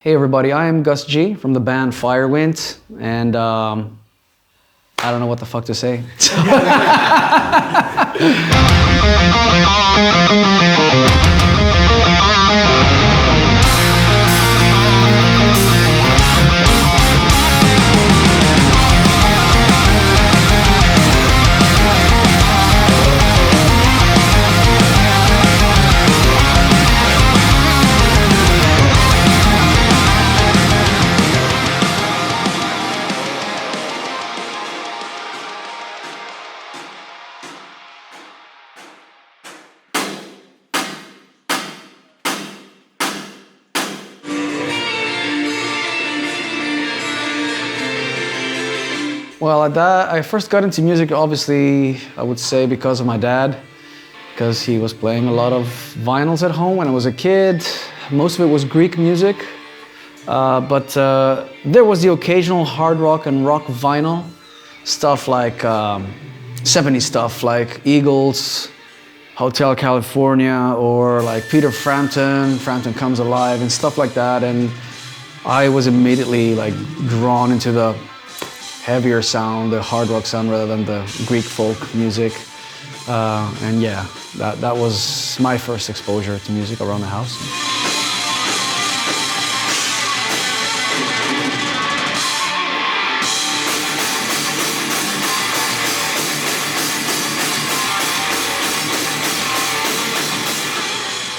Hey everybody, I am Gus G from the band FIREWIND, and I don't know what the fuck to say. Well, I first got into music, obviously, I would say because of my dad, because he was playing a lot of vinyls at home when I was a kid. Most of it was Greek music, but there was the occasional hard rock and rock vinyl, stuff like 70s stuff like Eagles, Hotel California, or like Peter Frampton, Frampton Comes Alive, and stuff like that. And I was immediately like drawn into the heavier sound, the hard rock sound rather than the Greek folk music. And yeah, that was my first exposure to music around the house.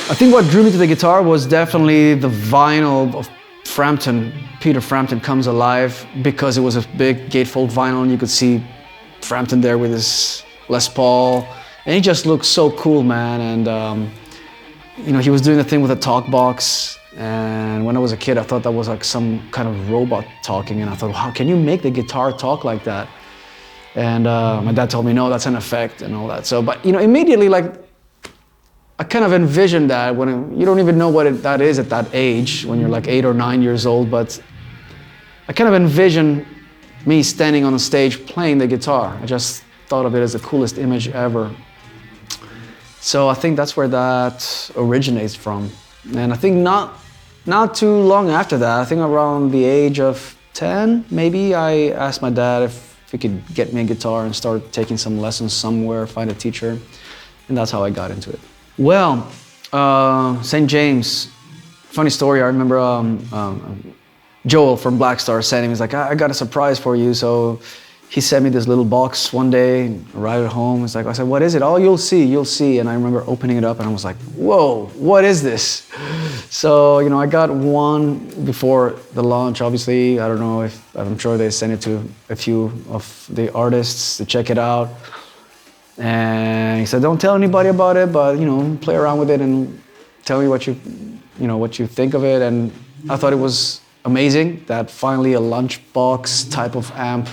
I think what drew me to the guitar was definitely the vinyl of Frampton, Peter Frampton Comes Alive, because it was a big gatefold vinyl and you could see Frampton there with his Les Paul, and he just looked so cool, man. And you know, he was doing the thing with a talk box, and when I was a kid I thought that was like some kind of robot talking, and I thought, how can you make the guitar talk like that? And my dad told me, no, that's an effect and all that. So, but you know, immediately, like, I kind of envisioned that when you don't even know what that is at that age, when you're like 8 or 9 years old, but I kind of envisioned me standing on the stage playing the guitar. I just thought of it as the coolest image ever. So I think that's where that originates from. And I think not too long after that, I think around the age of 10, maybe, I asked my dad if he could get me a guitar and start taking some lessons somewhere, find a teacher, and that's how I got into it. Well, St. James, funny story, I remember Joel from Blackstar sent him, he's like, I got a surprise for you. So he sent me this little box one day, arrived at home, it's like, I said, what is it? Oh, you'll see. And I remember opening it up and I was like, whoa, what is this? So, you know, I got one before the launch, obviously. I don't know if, I'm sure they sent it to a few of the artists to check it out. And he said, don't tell anybody about it, but, you know, play around with it and tell me what you think of it. And I thought it was amazing that finally a lunchbox type of amp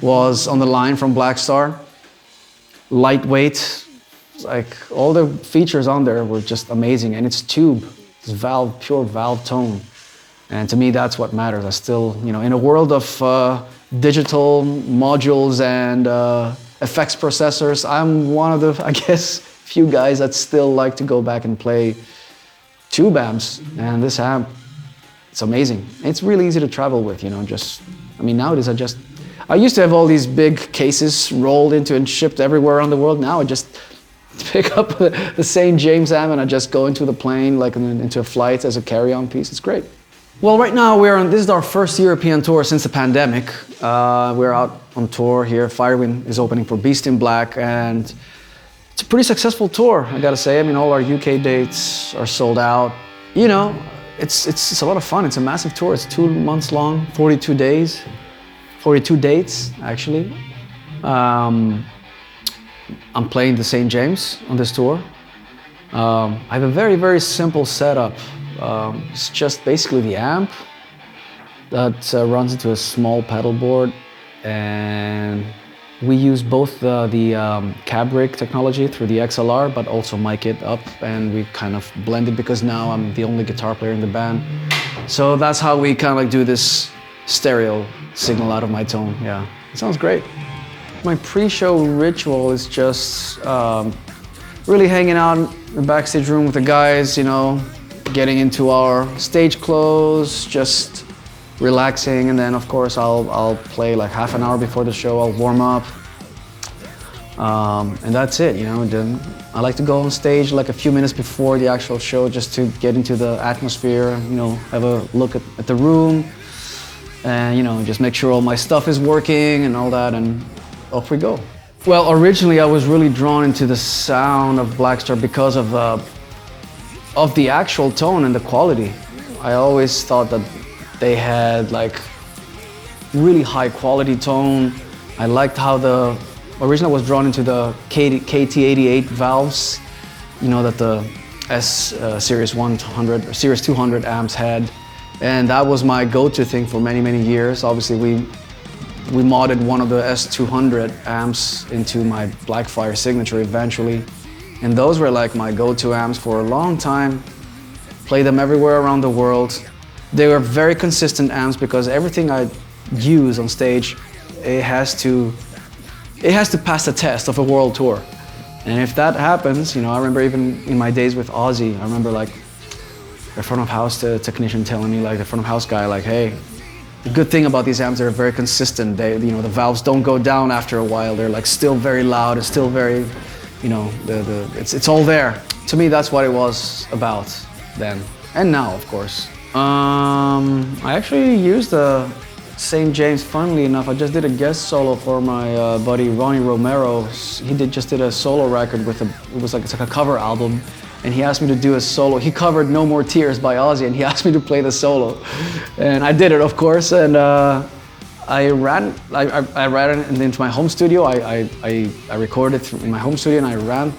was on the line from Blackstar. Lightweight, like all the features on there were just amazing. And it's tube, it's valve, pure valve tone. And to me, that's what matters. I still, you know, in a world of digital modules and effects processors, I'm one of the, I guess, few guys that still like to go back and play tube amps. And this amp, it's amazing. It's really easy to travel with, you know, I mean, nowadays I used to have all these big cases rolled into and shipped everywhere around the world. Now I just pick up the St. James amp and I just go into the plane, like into a flight as a carry-on piece. It's great. Well, right now this is our first European tour since the pandemic. We're out on tour here. FIREWIND is opening for Beast in Black, and it's a pretty successful tour, I gotta say. I mean, all our UK dates are sold out. You know, it's a lot of fun. It's a massive tour. It's 2 months long, 42 days, 42 dates, actually. I'm playing the St. James on this tour. I have a very, very simple setup. It's just basically the amp that runs into a small pedal board, and we use both the cab rig technology through the XLR, but also mic it up, and we kind of blend it because now I'm the only guitar player in the band. So that's how we kind of like do this stereo signal out of my tone. Yeah, it sounds great. My pre-show ritual is just really hanging out in the backstage room with the guys, you know, getting into our stage clothes, just relaxing, and then of course I'll play like half an hour before the show. I'll warm up, and that's it. You know, then I like to go on stage like a few minutes before the actual show, just to get into the atmosphere. You know, have a look at the room, and you know, just make sure all my stuff is working and all that, and off we go. Well, originally I was really drawn into the sound of Blackstar because of the actual tone and the quality. I always thought that they had like really high quality tone. I liked how originally I was drawn into the KT88 valves, you know, that the Series 100 or Series 200 amps had. And that was my go-to thing for many, many years. Obviously we modded one of the S200 amps into my Blackfire signature eventually. And those were like my go-to amps for a long time. Played them everywhere around the world. They were very consistent amps because everything I use on stage, it has to pass the test of a world tour. And if that happens, you know, I remember even in my days with Ozzy, I remember like the front of house technician telling me, like the front of house guy, like, hey, the good thing about these amps, they're very consistent. They, you know, the valves don't go down after a while. They're like still very loud and still very, you know, it's all there. To me, that's what it was about then. And now, of course. I actually used the St. James, funnily enough. I just did a guest solo for my buddy Ronnie Romero. He just did a solo record with it's like a cover album. And he asked me to do a solo. He covered No More Tears by Ozzy, and he asked me to play the solo. And I did it, of course, and I ran it into my home studio. I recorded it in my home studio, and I ran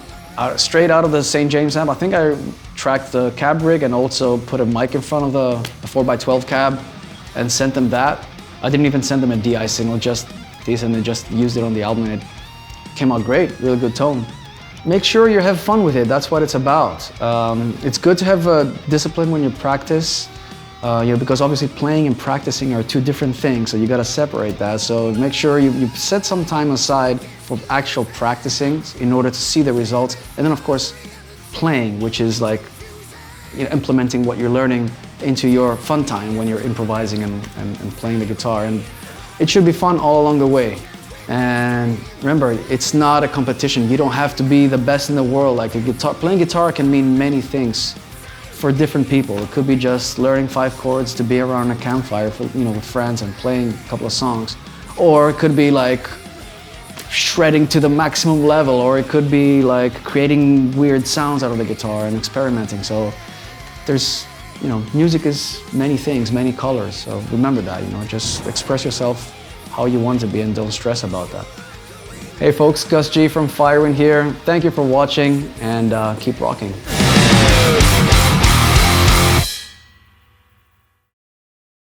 straight out of the St. James amp. I think I tracked the cab rig and also put a mic in front of the 4x12 cab and sent them that. I didn't even send them a DI signal, just these, and they just used it on the album, and it came out great, really good tone. Make sure you have fun with it, that's what it's about. It's good to have a discipline when you practice, you know, because obviously playing and practicing are two different things, so you gotta separate that. So make sure you set some time aside for actual practicing in order to see the results. And then of course, playing, which is like, you know, implementing what you're learning into your fun time when you're improvising and playing the guitar. And it should be fun all along the way. And remember, it's not a competition. You don't have to be the best in the world. Like playing guitar can mean many things for different people. It could be just learning 5 chords to be around a campfire, you know, with friends and playing a couple of songs. Or it could be like shredding to the maximum level, or it could be like creating weird sounds out of the guitar and experimenting. So there's, you know, music is many things, many colors. So remember that, you know, just express yourself how you want to be and don't stress about that. Hey folks, Gus G from FIREWIND here. Thank you for watching, and keep rocking.